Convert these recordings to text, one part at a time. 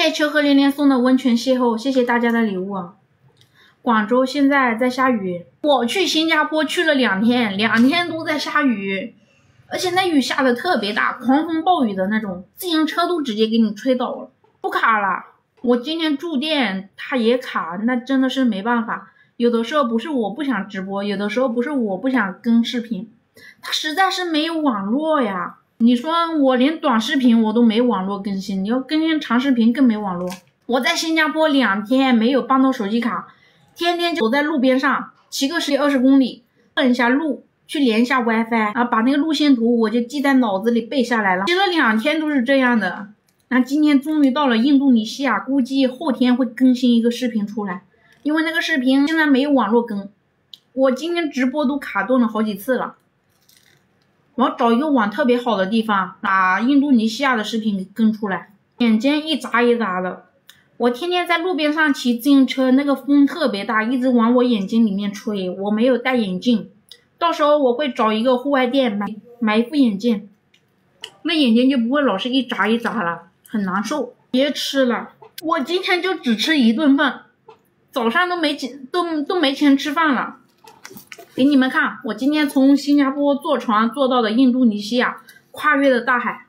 谢秋和连连送的温泉邂逅，谢谢大家的礼物啊！广州现在在下雨，我去新加坡去了2天，2天都在下雨，而且那雨下的特别大，狂风暴雨的那种，自行车都直接给你吹倒了，不卡了。我今天住店它也卡，那真的是没办法。有的时候不是我不想直播，有的时候不是我不想更视频，它实在是没有网络呀。你说我连短视频我都没网络更新，你要更新长视频更没网络。我在新加坡2天没有办到手机卡，天天就走在路边上，骑个10几20公里，摁一下路去连一下 WiFi 啊，把那个路线图我就记在脑子里背下来了。骑了2天都是这样的。那今天终于到了印度尼西亚，估计后天会更新一个视频出来，因为那个视频现在没有网络更，我今天直播都卡顿了好几次了。我要找一个网特别好的地方，把印度尼西亚的视频给更出来。眼睛一眨一眨的，我天天在路边上骑自行车，那个风特别大，一直往我眼睛里面吹，我没有戴眼镜，到时候我会找一个户外店买一副眼镜，那眼睛就不会老是一眨一眨了，很难受。别吃了，我今天就只吃1顿饭，早上都没钱吃饭了。给你们看，我今天从新加坡坐船坐到了印度尼西亚，跨越了大海，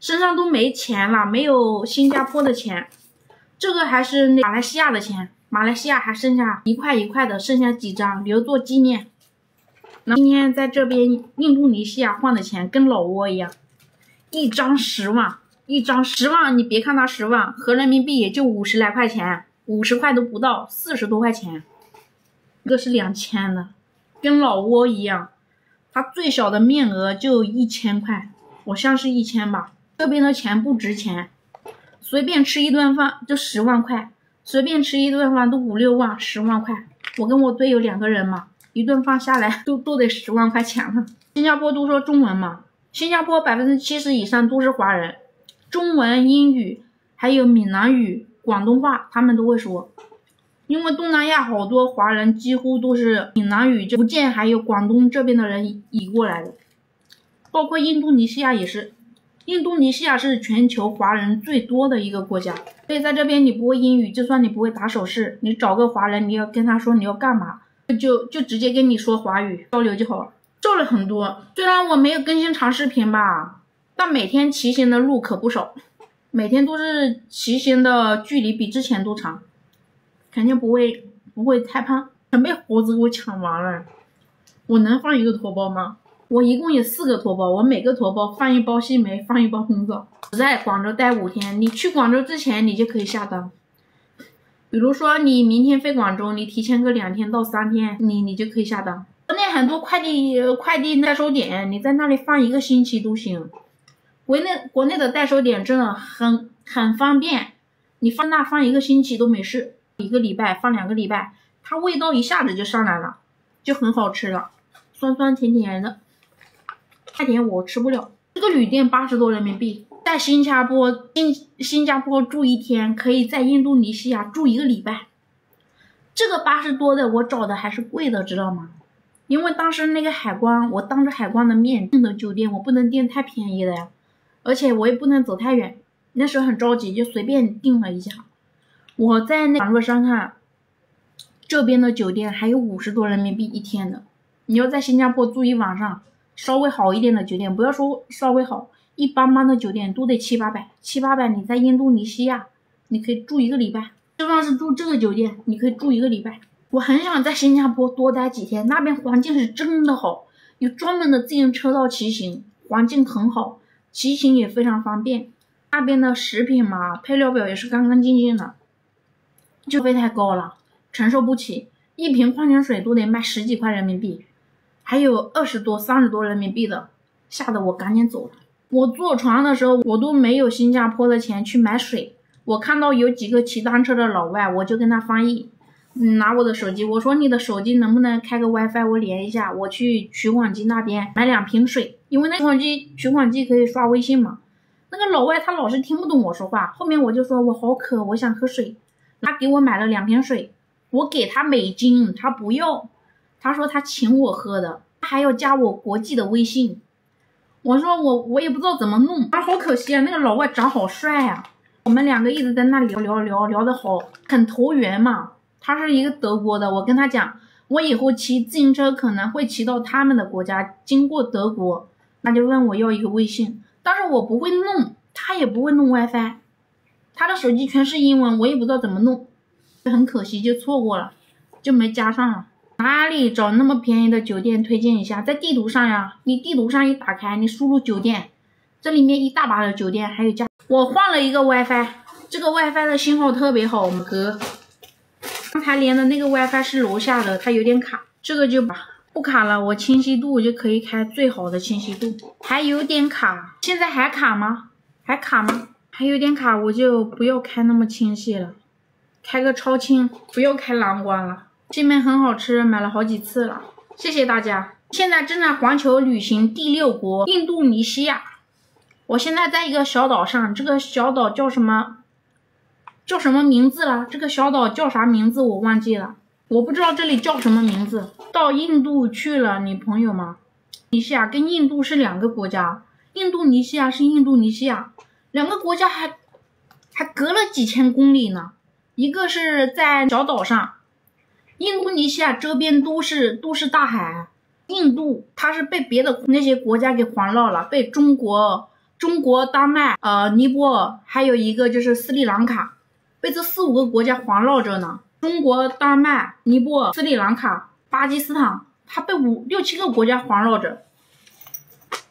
身上都没钱了，没有新加坡的钱，这个还是马来西亚的钱，马来西亚还剩下1块1块的，剩下几张留作纪念。今天在这边印度尼西亚换的钱跟老挝一样，一张10万，一张10万，你别看它10万，合人民币也就50来块钱，50块都不到，40多块钱。这是2000的，跟老挝一样，它最小的面额就1000块，我像是1000吧。这边的钱不值钱，随便吃一顿饭就10万块，随便吃一顿饭都5、6万，10万块。我跟我队友2个人嘛，一顿饭下来都得10万块钱了。新加坡都说中文嘛，新加坡70%以上都是华人，中文、英语还有闽南语、广东话他们都会说。因为东南亚好多华人几乎都是闽南语，福建还有广东这边的人移过来的，包括印度尼西亚也是。印度尼西亚是全球华人最多的一个国家，所以在这边你不会英语，就算你不会打手势，你找个华人，你要跟他说你要干嘛，就直接跟你说华语交流就好了。瘦了很多，虽然我没有更新长视频吧，但每天骑行的路可不少，每天都是骑行的距离比之前都长，肯定不会太胖。全被猴子给我抢完了，我能放一个驮包吗？我一共有4个驮包，我每个驮包放一包西梅，放一包红枣。只在广州待5天，你去广州之前你就可以下单。比如说你明天飞广州，你提前个2天到3天，你就可以下单。国内很多快递代收点，你在那里放1个星期都行。国内的代收点真的很方便，你放1个星期都没事，1个礼拜放2个礼拜，它味道一下子就上来了，就很好吃了，酸酸甜甜的。太甜我吃不了。这个旅店80多人民币，在新加坡住1天，可以在印度尼西亚住1个礼拜。这个80多的我找的还是贵的，知道吗？因为当时那个海关，我当着海关的面订的酒店，我不能订太便宜的呀，而且我也不能走太远。那时候很着急，就随便订了一下。我在那网络上看，这边的酒店还有50多人民币1天的。你要在新加坡住1晚上，稍微好一点的酒店，不要说稍微好，一般般的酒店都得700-800，你在印度尼西亚你可以住1个礼拜，就算是住这个酒店你可以住1个礼拜。我很想在新加坡多待几天，那边环境是真的好，有专门的自行车道骑行，环境很好，骑行也非常方便。那边的食品嘛，配料表也是干干净净的，就费太高了，承受不起，一瓶矿泉水都得卖10几块人民币，还有20多30多人民币的，吓得我赶紧走了。我坐船的时候我都没有新加坡的钱去买水，我看到有几个骑单车的老外，我就跟他翻译，拿我的手机，我说你的手机能不能开个 WiFi 我连一下，我去取款机那边买2瓶水，因为那取款机可以刷微信嘛。那个老外他老是听不懂我说话，后面我就说我好渴，我想喝水，他给我买了2瓶水，我给他美金，他不要，他说他请我喝的，他还要加我国际的微信。我说我也不知道怎么弄，好可惜啊，那个老外长好帅啊，我们两个一直在那里聊得好，很投缘嘛。他是一个德国的，我跟他讲，我以后骑自行车可能会骑到他们的国家，经过德国，那就问我要一个微信，但是我不会弄，他也不会弄 WiFi， 他的手机全是英文，我也不知道怎么弄，很可惜就错过了，就没加上了。哪里找那么便宜的酒店推荐一下？在地图上呀，你地图上一打开，你输入酒店，这里面一大把的酒店，还有价。我换了一个 WiFi， 这个 WiFi 的信号特别好，我们哥。刚才连的那个 WiFi 是楼下的，它有点卡，这个就不卡了，我清晰度就可以开最好的清晰度，还有点卡，现在还卡吗？还卡吗？还有点卡，我就不要开那么清晰了，开个超清，不要开蓝光了。这面很好吃，买了好几次了，谢谢大家。现在正在环球旅行第6国印度尼西亚，我现在在一个小岛上，这个小岛叫什么名字了？这个小岛叫啥名字我忘记了，我不知道这里叫什么名字。到印度去了，你朋友吗？尼西亚跟印度是2个国家，印度尼西亚是印度尼西亚，2个国家还隔了几千公里呢。一个是在小岛上，印度尼西亚周边都是大海，印度它是被别的那些国家给环绕了，被中国、丹麦、尼泊尔，还有一个就是斯里兰卡，被这4、5个国家环绕着呢。中国、丹麦、尼泊尔、斯里兰卡、巴基斯坦，它被5、6、7个国家环绕着。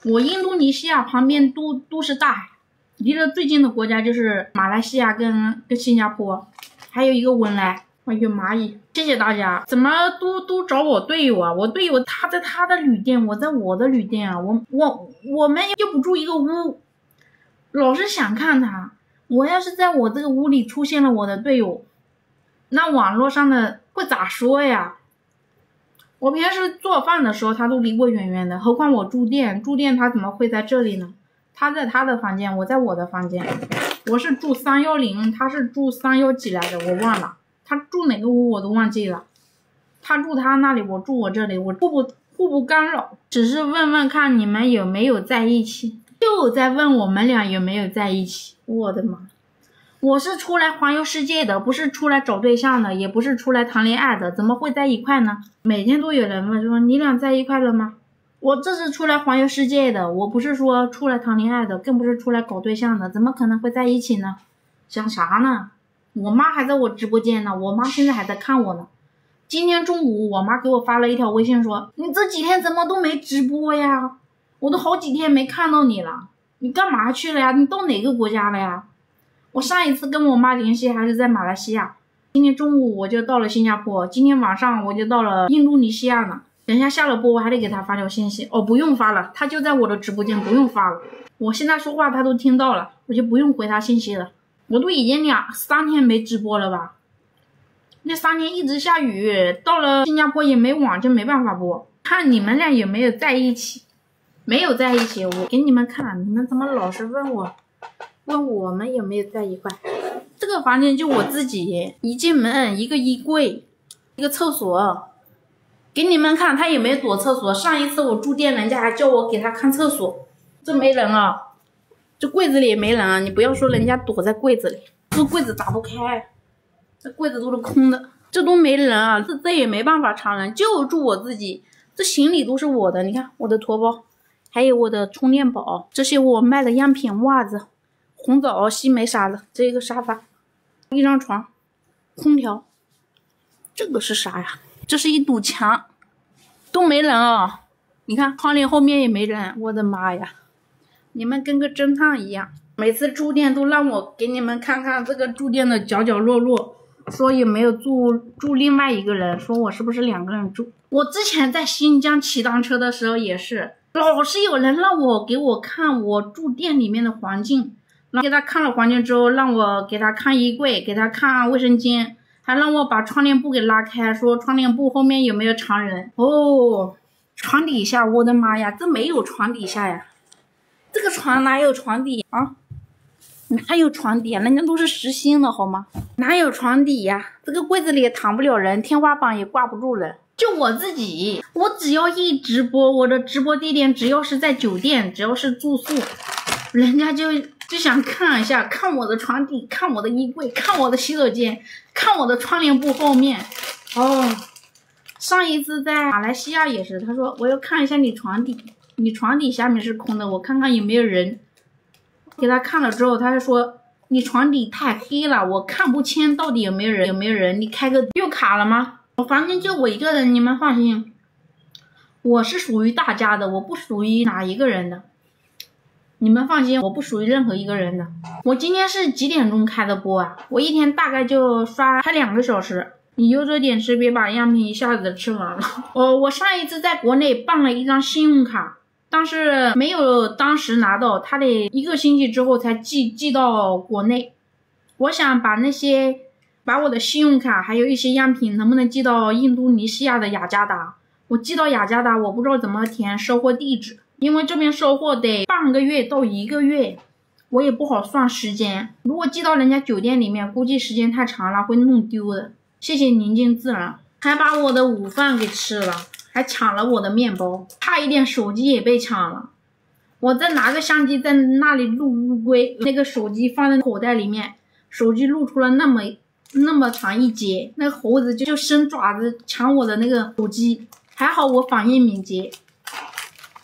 我印度尼西亚旁边都是大海，离得最近的国家就是马来西亚跟新加坡，还有一个文莱。哎呦蚂蚁，谢谢大家！怎么都找我队友啊？我队友他在他的旅店，我在我的旅店啊。我们又不住一个屋，老是想看他。我要是在我这个屋里出现了我的队友，那网络上的会咋说呀？我平时做饭的时候他都离我远远的，何况我住店他怎么会在这里呢？他在他的房间，我在我的房间。我是住310，他是住310几来的，我忘了。他住哪个屋我都忘记了，他住他那里，我住我这里，我互不干扰，只是问问看你们有没有在一起，就在问我们俩有没有在一起。我的妈！我是出来环游世界的，不是出来找对象的，也不是出来谈恋爱的，怎么会在一块呢？每天都有人问说你俩在一块了吗？我这是出来环游世界的，我不是说出来谈恋爱的，更不是出来搞对象的，怎么可能会在一起呢？想啥呢？我妈还在我直播间呢，我妈现在还在看我呢。今天中午我妈给我发了一条微信说，你这几天怎么都没直播呀？我都好几天没看到你了，你干嘛去了呀？你到哪个国家了呀？我上一次跟我妈联系还是在马来西亚，今天中午我就到了新加坡，今天晚上我就到了印度尼西亚呢。等一下下了播我还得给她发条信息，不用发了，她就在我的直播间，不用发了。我现在说话她都听到了，我就不用回她信息了。我都已经3天没直播了吧？那3天一直下雨，到了新加坡也没网，就没办法播。看你们俩有没有在一起？没有在一起，我给你们看，你们怎么老是问我们有没有在一块？这个房间就我自己，一进门一个衣柜，一个厕所，给你们看他有没有躲厕所。上一次我住店，人家还叫我给他看厕所，这没人啊。这柜子里也没人啊！你不要说人家躲在柜子里，这柜子打不开，这柜子都是空的，这都没人啊！这也没办法藏人，就住我自己。这行李都是我的，你看我的驮包，还有我的充电宝，这些我卖的样品，袜子、红枣、西梅啥的。这个沙发，一张床，空调，这个是啥呀？这是一堵墙，都没人啊！你看窗帘后面也没人，我的妈呀！你们跟个侦探一样，每次住店都让我给你们看看这个住店的角角落落，说有没有住另外一个人，说我是不是2个人住。我之前在新疆骑单车的时候也是，老是有人让我给我看我住店里面的环境，然后给他看了环境之后，让我给他看衣柜，给他看卫生间，还让我把窗帘布给拉开，说窗帘布后面有没有藏人。床底下，我的妈呀，这没有床底下呀！这个床哪有床底啊？哪有床底啊？人家都是实心的好吗？哪有床底呀？这个柜子里也躺不了人，天花板也挂不住人。就我自己，我只要一直播，我的直播地点只要是在酒店，只要是住宿，人家就就想看一下，看我的床底，看我的衣柜，看我的洗手间，看我的窗帘布后面。哦，上一次在马来西亚也是，他说我要看一下你床底，你床底下面是空的，我看看有没有人。给他看了之后，他就说你床底太黑了，我看不清到底有没有人，你开个又卡了吗？我房间就我一个人，你们放心，我是属于大家的，我不属于哪一个人的。你们放心，我不属于任何一个人的。我今天是几点钟开的播啊？我一天大概就刷开2个小时。你悠着点吃，别把样品一下子吃完了。我上一次在国内办了一张信用卡，但是没有当时拿到，他得1个星期之后才寄到国内。我想把我的信用卡还有一些样品能不能寄到印度尼西亚的雅加达。我寄到雅加达，我不知道怎么填收货地址，因为这边收货得半个月到1个月，我也不好算时间。如果寄到人家酒店里面，估计时间太长了会弄丢的。谢谢宁静自然，还把我的午饭给吃了，还抢了我的面包，差一点手机也被抢了。我再拿个相机在那里录乌龟，那个手机放在口袋里面，手机露出了那么长一截，那个猴子就伸爪子抢我的那个手机，还好我反应敏捷，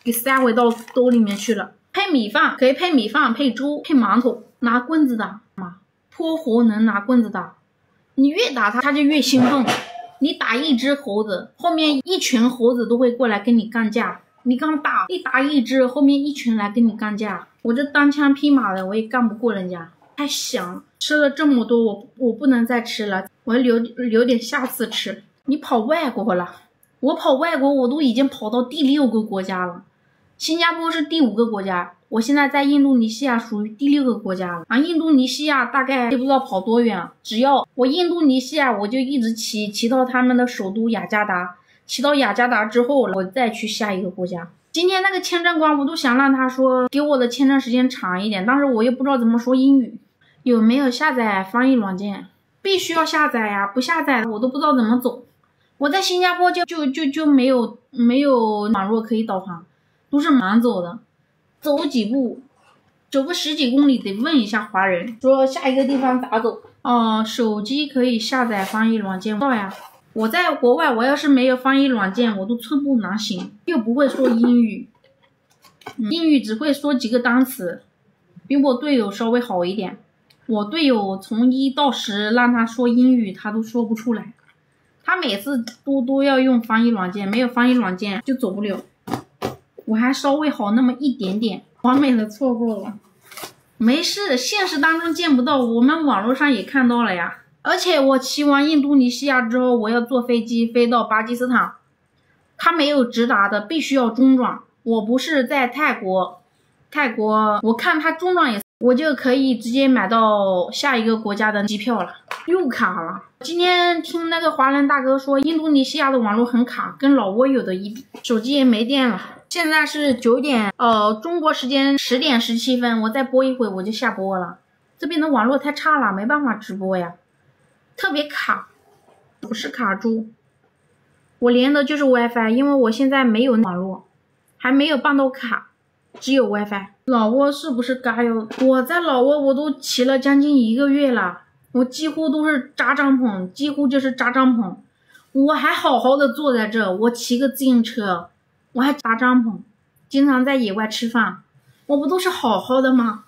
给塞回到兜里面去了。配米饭可以配米饭，配粥，配馒头，拿棍子打嘛，泼猴能拿棍子打，你越打他就越兴奋。你打一只猴子，后面一群猴子都会过来跟你干架。你刚一打一只，后面一群来跟你干架。我这单枪匹马的，我也干不过人家，太香了。吃了这么多，我不能再吃了，我要留点下次吃。你跑外国了，我跑外国，我都已经跑到第6个国家了。新加坡是第5个国家，我现在在印度尼西亚属于第6个国家了。印度尼西亚大概也不知道跑多远，只要我印度尼西亚我就一直骑到他们的首都雅加达，骑到雅加达之后我再去下一个国家。今天那个签证官我都想让他说给我的签证时间长一点，但是我又不知道怎么说英语。有没有下载翻译软件？必须要下载呀，不下载我都不知道怎么走。我在新加坡就没有网络可以导航，都是盲走的，走几步，走个10几公里得问一下华人，说下一个地方咋走。手机可以下载翻译软件，呀。我在国外，我要是没有翻译软件，我都寸步难行，又不会说英语，英语只会说几个单词，比我队友稍微好一点。我队友从1到10让他说英语，他都说不出来。他每次都要用翻译软件，没有翻译软件就走不了。我还稍微好那么一点点，完美的错过了。没事，现实当中见不到，我们网络上也看到了呀。而且我骑完印度尼西亚之后，我要坐飞机飞到巴基斯坦，他没有直达的，必须要中转。我不是在泰国我看他中转也，我就可以直接买到下一个国家的机票了。又卡了，今天听那个华人大哥说印度尼西亚的网络很卡，跟老挝有的一比，手机也没电了。现在是9点，中国时间10点17分，我再播一会我就下播了。这边的网络太差了，没办法直播呀，特别卡，不是卡住。我连的就是 WiFi， 因为我现在没有网络，还没有办到卡，只有 WiFi。老挝是不是该有？我在老挝我都骑了将近1个月了，我几乎都是扎帐篷，几乎就是扎帐篷。我还好好的坐在这，我骑个自行车，我还扎帐篷，经常在野外吃饭，我不都是好好的吗？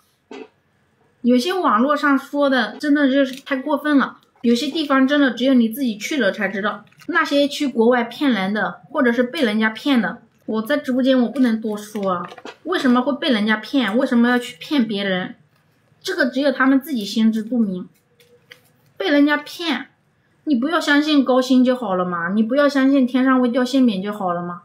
有些网络上说的真的就是太过分了，有些地方真的只有你自己去了才知道。那些去国外骗人的，或者是被人家骗的，我在直播间我不能多说啊。为什么会被人家骗？为什么要去骗别人？这个只有他们自己心知肚明。被人家骗，你不要相信高薪就好了嘛，你不要相信天上会掉馅饼就好了嘛。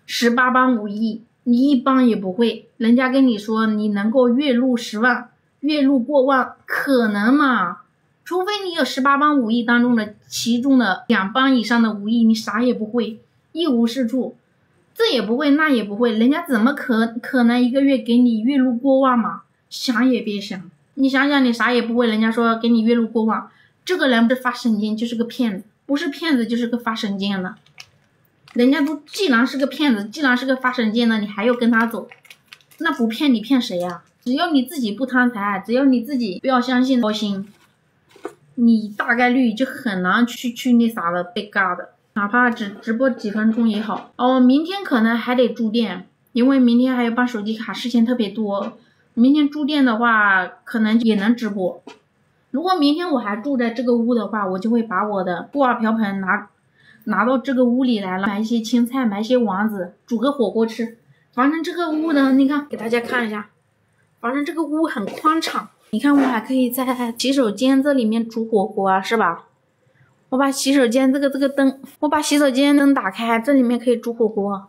18般武艺你一般也不会，人家跟你说你能够月入10万，月入过万，可能吗？除非你有18般武艺当中的其中的2般以上的武艺，你啥也不会，一无是处，这也不会那也不会，人家怎么可能1个月给你月入过万嘛？想也别想。你想想，你啥也不会，人家说给你月入过万，这个人不是发神经就是个骗子，不是骗子就是个发神经的。人家都既然是个骗子，既然是个发神经的，你还要跟他走，那不骗你骗谁呀？只要你自己不贪财，只要你自己不要相信高薪，你大概率就很难去那啥的被嘎的，哪怕只直播几分钟也好。明天可能还得住店，因为明天还要办手机卡，事情特别多。明天住店的话，可能也能直播。如果明天我还住在这个屋的话，我就会把我的锅碗瓢盆拿到这个屋里来了，买一些青菜，买一些丸子，煮个火锅吃。反正这个屋呢，你看，给大家看一下，反正这个屋很宽敞。你看，我还可以在洗手间这里面煮火锅啊，是吧？我把洗手间这个灯，我把洗手间灯打开，这里面可以煮火锅。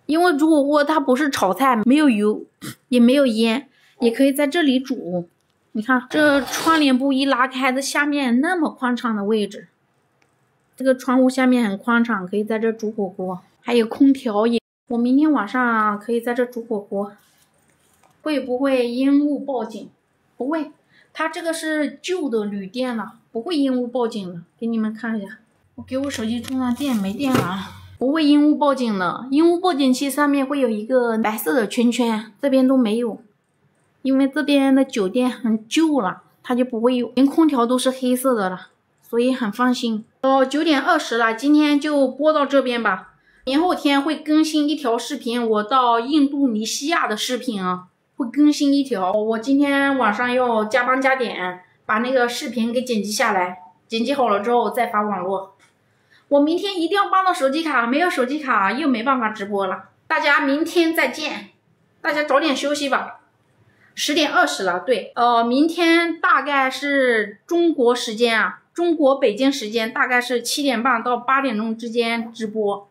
因为煮火锅它不是炒菜，没有油，也没有烟，也可以在这里煮。你看这窗帘布一拉开，这下面那么宽敞的位置，这个窗户下面很宽敞，可以在这煮火锅，还有空调也。我明天晚上可以在这煮火锅。会不会烟雾报警？不会，它这个是旧的旅店了，不会烟雾报警的。给你们看一下，我给我手机充上电，没电了，不会烟雾报警的。烟雾报警器上面会有一个白色的圈圈，这边都没有，因为这边的酒店很旧了，它就不会有，连空调都是黑色的了，所以很放心。9点20了，今天就播到这边吧。明后天会更新一条视频，我到印度尼西亚的视频啊，会更新一条。我今天晚上要加班加点，把那个视频给剪辑下来，剪辑好了之后再发网络。我明天一定要办到手机卡，没有手机卡又没办法直播了。大家明天再见，大家早点休息吧。10点20了，对，明天大概是中国时间啊，中国北京时间大概是7点半到8点钟之间直播。